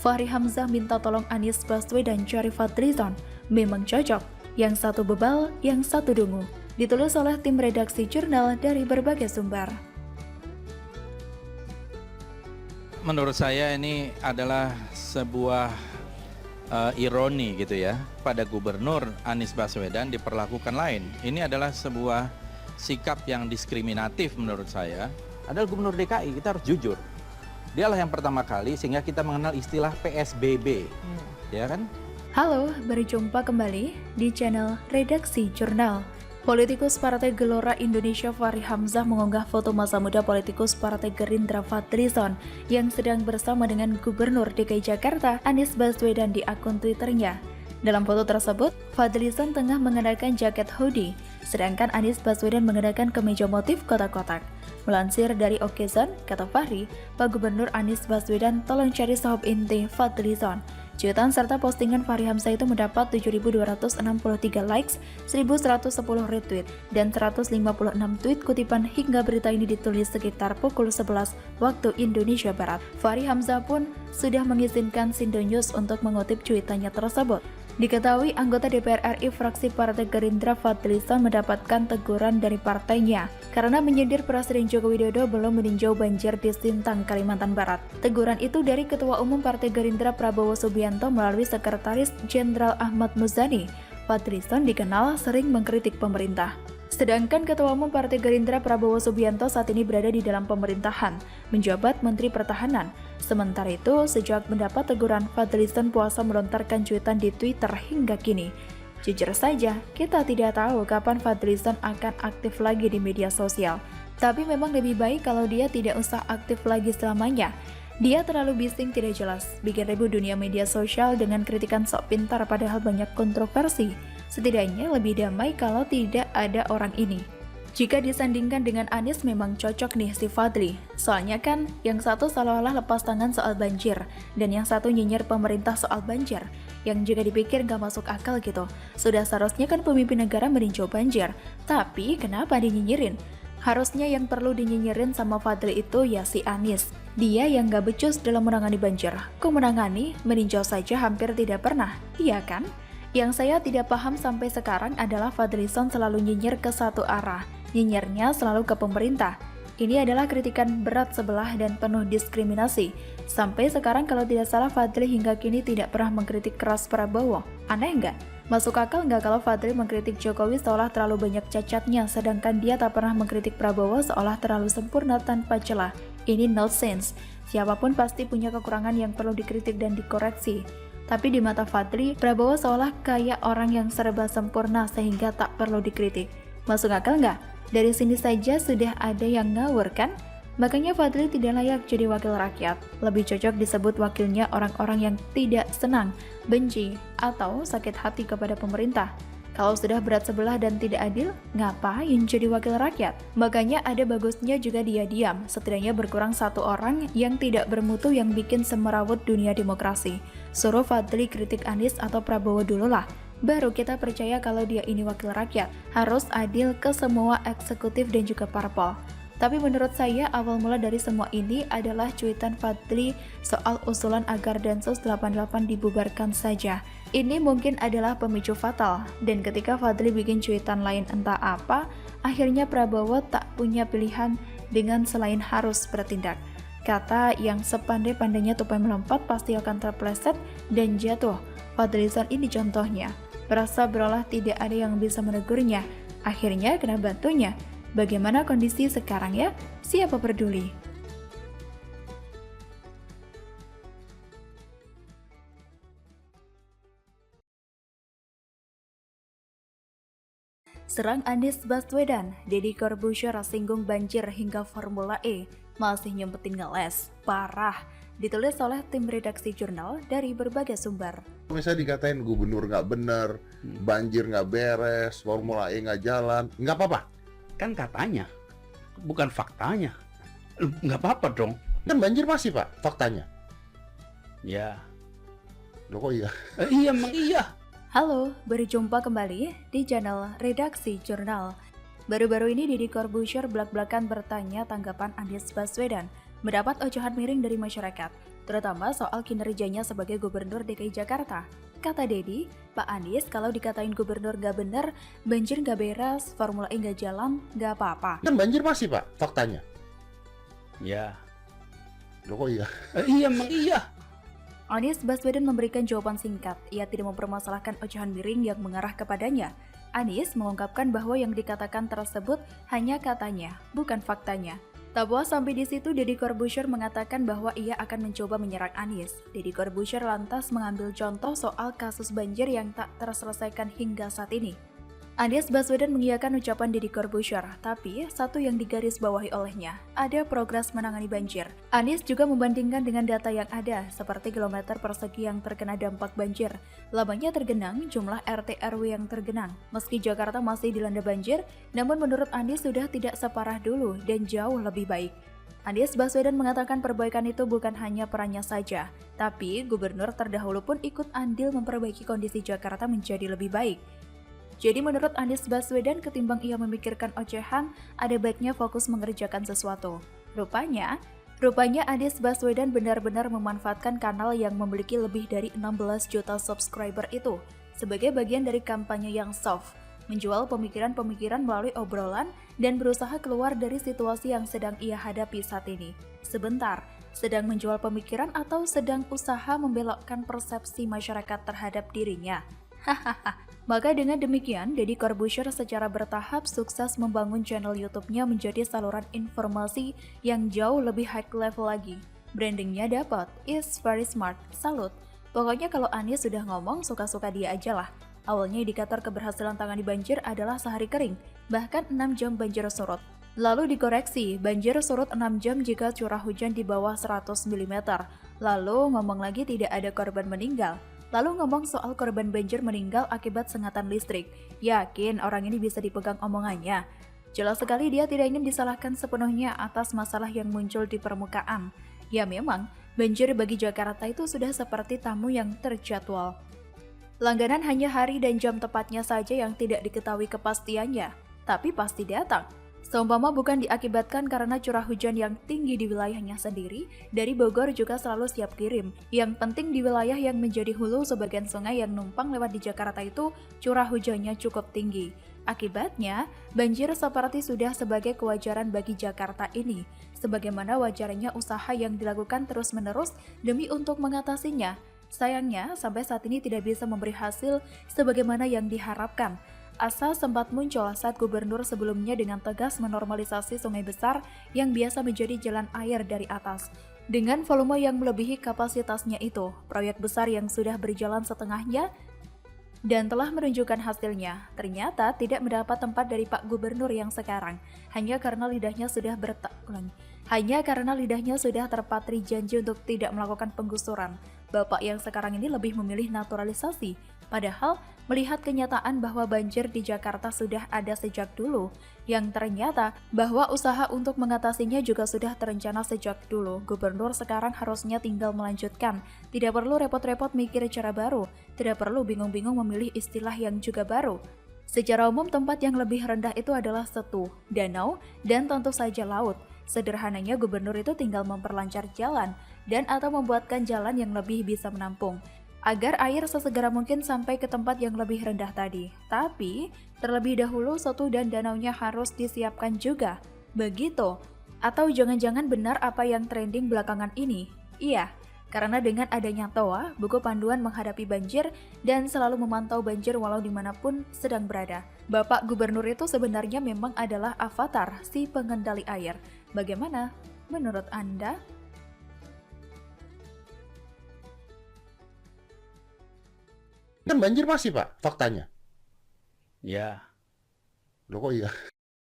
Fahri Hamzah minta tolong Anies Baswedan cari Fadlizon. Memang cocok. Yang satu bebal, yang satu dungu. Ditulis oleh tim redaksi jurnal dari berbagai sumber. Menurut saya ini adalah sebuah ironi gitu ya. Pada Gubernur Anies Baswedan diperlakukan lain. Ini adalah sebuah sikap yang diskriminatif menurut saya. Adalah Gubernur DKI, kita harus jujur. Dialah yang pertama kali sehingga kita mengenal istilah PSBB, ya kan? Halo, berjumpa kembali di channel Redaksi Jurnal. Politikus Partai Gelora Indonesia Fahri Hamzah mengunggah foto masa muda politikus Partai Gerindra Fadlizon yang sedang bersama dengan Gubernur DKI Jakarta Anies Baswedan di akun Twitternya. Dalam foto tersebut, Fadlizon tengah mengenakan jaket hoodie, sedangkan Anies Baswedan mengenakan kemeja motif kotak-kotak. Melansir dari Okezon, kata Fahri, Pak Gubernur Anies Baswedan tolong cari sahab inti Fadlizon. Cuitan serta postingan Fahri Hamzah itu mendapat 7.263 likes, 1.110 retweet, dan 156 tweet kutipan hingga berita ini ditulis sekitar pukul 11 waktu Indonesia Barat. Fahri Hamzah pun sudah mengizinkan Sindo News untuk mengutip cuitannya tersebut. Diketahui anggota DPR RI fraksi Partai Gerindra Fadlizon mendapatkan teguran dari partainya karena menyindir Presiden Joko Widodo belum meninjau banjir di Sintang, Kalimantan Barat. Teguran itu dari Ketua Umum Partai Gerindra Prabowo Subianto melalui Sekretaris Jenderal Ahmad Muzani. Fadlizon dikenal sering mengkritik pemerintah. Sedangkan Ketua Umum Partai Gerindra Prabowo Subianto saat ini berada di dalam pemerintahan, menjabat Menteri Pertahanan. Sementara itu, sejak mendapat teguran, Fadlizon puasa melontarkan cuitan di Twitter hingga kini. Jujur saja, kita tidak tahu kapan Fadlizon akan aktif lagi di media sosial. Tapi memang lebih baik kalau dia tidak usah aktif lagi selamanya. Dia terlalu bising tidak jelas, bikin ribut dunia media sosial dengan kritikan sok pintar padahal banyak kontroversi. Setidaknya lebih damai kalau tidak ada orang ini. Jika disandingkan dengan Anies memang cocok nih si Fadli. Soalnya kan yang satu seolah-olah lepas tangan soal banjir, dan yang satu nyinyir pemerintah soal banjir. Yang juga dipikir gak masuk akal gitu. Sudah seharusnya kan pemimpin negara meninjau banjir, tapi kenapa dinyinyirin? Harusnya yang perlu dinyinyirin sama Fadli itu ya si Anies. Dia yang gak becus dalam menangani banjir. Kok menangani, meninjau saja hampir tidak pernah, iya kan? Yang saya tidak paham sampai sekarang adalah Fadlizon selalu nyinyir ke satu arah. Nyinyirnya selalu ke pemerintah. Ini adalah kritikan berat sebelah dan penuh diskriminasi. Sampai sekarang kalau tidak salah Fadli hingga kini tidak pernah mengkritik keras Prabowo. Aneh nggak? Masuk akal nggak kalau Fadli mengkritik Jokowi seolah terlalu banyak cacatnya, sedangkan dia tak pernah mengkritik Prabowo seolah terlalu sempurna tanpa celah. Ini nonsense. Siapapun pasti punya kekurangan yang perlu dikritik dan dikoreksi. Tapi di mata Fadli, Prabowo seolah kayak orang yang serba sempurna sehingga tak perlu dikritik. Masuk akal nggak? Dari sini saja sudah ada yang ngawur kan? Makanya Fadli tidak layak jadi wakil rakyat. Lebih cocok disebut wakilnya orang-orang yang tidak senang, benci, atau sakit hati kepada pemerintah. Kalau sudah berat sebelah dan tidak adil, ngapain jadi wakil rakyat? Makanya ada bagusnya juga dia diam, setidaknya berkurang satu orang yang tidak bermutu yang bikin semerawut dunia demokrasi. Suruh Fadli kritik Anies atau Prabowo dulu lah, baru kita percaya kalau dia ini wakil rakyat. Harus adil ke semua eksekutif dan juga parpol. Tapi menurut saya awal mula dari semua ini adalah cuitan Fadli soal usulan agar Densus 88 dibubarkan saja. Ini mungkin adalah pemicu fatal, dan ketika Fadli bikin cuitan lain entah apa, akhirnya Prabowo tak punya pilihan dengan selain harus bertindak. Kata yang sepandai-pandainya tupai melompat pasti akan terpleset dan jatuh. Fadlizon ini contohnya. Merasa berolah tidak ada yang bisa menegurnya. Akhirnya kena bantunya. Bagaimana kondisi sekarang ya? Siapa peduli? Serang Anies Baswedan, Deddy Corbuzier singgung banjir hingga Formula E, masih nyempetin ngeles, parah. Ditulis oleh tim redaksi jurnal dari berbagai sumber. Misalnya dikatain gubernur nggak bener, banjir nggak beres, Formula E nggak jalan, nggak apa-apa. Kan katanya, bukan faktanya. Nggak apa-apa dong. Kan banjir masih Pak, faktanya. Ya. Loh kok iya? Iya, emang iya. Halo, berjumpa kembali di channel Redaksi Jurnal. Baru-baru ini Deddy Corbuzier belak-belakan bertanya tanggapan Anies Baswedan mendapat ocehan miring dari masyarakat. terutama soal kinerjanya sebagai Gubernur DKI Jakarta. Kata Dedi, Pak Anies kalau dikatain gubernur gak bener, banjir gak beres, Formula E gak jalan, gak apa-apa. Kan banjir masih Pak, faktanya. Ya. Loh kok iya? Iya, emang iya. Anies Baswedan memberikan jawaban singkat. Ia tidak mempermasalahkan ocehan miring yang mengarah kepadanya. Anies mengungkapkan bahwa yang dikatakan tersebut hanya katanya, bukan faktanya. Tak puas sampai di situ, Deddy Corbuzier mengatakan bahwa ia akan mencoba menyerang Anies. Deddy Corbuzier lantas mengambil contoh soal kasus banjir yang tak terselesaikan hingga saat ini. Anies Baswedan mengiyakan ucapan Deddy Corbuzier, tapi satu yang digarisbawahi olehnya, ada progres menangani banjir. Anies juga membandingkan dengan data yang ada, seperti kilometer persegi yang terkena dampak banjir, lamanya tergenang, jumlah RT RW yang tergenang. Meski Jakarta masih dilanda banjir, namun menurut Anies sudah tidak separah dulu dan jauh lebih baik. Anies Baswedan mengatakan perbaikan itu bukan hanya perannya saja, tapi gubernur terdahulu pun ikut andil memperbaiki kondisi Jakarta menjadi lebih baik. Jadi menurut Anies Baswedan, ketimbang ia memikirkan ocehan, ada baiknya fokus mengerjakan sesuatu. Rupanya Anies Baswedan benar-benar memanfaatkan kanal yang memiliki lebih dari 16 juta subscriber itu sebagai bagian dari kampanye yang soft, menjual pemikiran-pemikiran melalui obrolan dan berusaha keluar dari situasi yang sedang ia hadapi saat ini. Sebentar, sedang menjual pemikiran atau sedang usaha membelokkan persepsi masyarakat terhadap dirinya? Hahaha. Maka dengan demikian, Deddy Corbuzier secara bertahap sukses membangun channel YouTube-nya menjadi saluran informasi yang jauh lebih high level lagi. Brandingnya dapat, is very smart, salut. Pokoknya kalau Anies sudah ngomong, suka-suka dia aja lah. Awalnya indikator keberhasilan tangani banjir adalah sehari kering, bahkan 6 jam banjir surut. Lalu dikoreksi, banjir surut 6 jam jika curah hujan di bawah 100 mm. Lalu ngomong lagi tidak ada korban meninggal. Lalu ngomong soal korban banjir meninggal akibat sengatan listrik. Yakin orang ini bisa dipegang omongannya? Jelas sekali dia tidak ingin disalahkan sepenuhnya atas masalah yang muncul di permukaan. Ya memang, banjir bagi Jakarta itu sudah seperti tamu yang terjadwal. Langganan hanya hari dan jam tepatnya saja yang tidak diketahui kepastiannya, tapi pasti datang. Seumpama bukan diakibatkan karena curah hujan yang tinggi di wilayahnya sendiri, dari Bogor juga selalu siap kirim. Yang penting di wilayah yang menjadi hulu sebagian sungai yang numpang lewat di Jakarta itu curah hujannya cukup tinggi. Akibatnya, banjir seperti sudah sebagai kewajaran bagi Jakarta ini, sebagaimana wajarnya usaha yang dilakukan terus-menerus demi untuk mengatasinya. Sayangnya, sampai saat ini tidak bisa memberi hasil sebagaimana yang diharapkan. Asa sempat muncul saat gubernur sebelumnya dengan tegas menormalisasi sungai besar yang biasa menjadi jalan air dari atas. Dengan volume yang melebihi kapasitasnya itu, proyek besar yang sudah berjalan setengahnya dan telah menunjukkan hasilnya, ternyata tidak mendapat tempat dari Pak Gubernur yang sekarang, hanya karena lidahnya sudah terpatri janji untuk tidak melakukan penggusuran. Bapak yang sekarang ini lebih memilih naturalisasi, padahal melihat kenyataan bahwa banjir di Jakarta sudah ada sejak dulu, yang ternyata bahwa usaha untuk mengatasinya juga sudah terencana sejak dulu. Gubernur sekarang harusnya tinggal melanjutkan, tidak perlu repot-repot mikir cara baru, tidak perlu bingung-bingung memilih istilah yang juga baru. Secara umum tempat yang lebih rendah itu adalah setu, danau, dan tentu saja laut. Sederhananya gubernur itu tinggal memperlancar jalan dan atau membuatkan jalan yang lebih bisa menampung agar air sesegera mungkin sampai ke tempat yang lebih rendah tadi. Tapi, terlebih dahulu setu dan danaunya harus disiapkan juga. Begitu. Atau jangan-jangan benar apa yang trending belakangan ini? Iya, karena dengan adanya TOA, buku panduan menghadapi banjir dan selalu memantau banjir walau dimanapun sedang berada. Bapak Gubernur itu sebenarnya memang adalah avatar si pengendali air. Bagaimana menurut Anda? Kan banjir masih Pak, faktanya. Ya. Loh kok iya?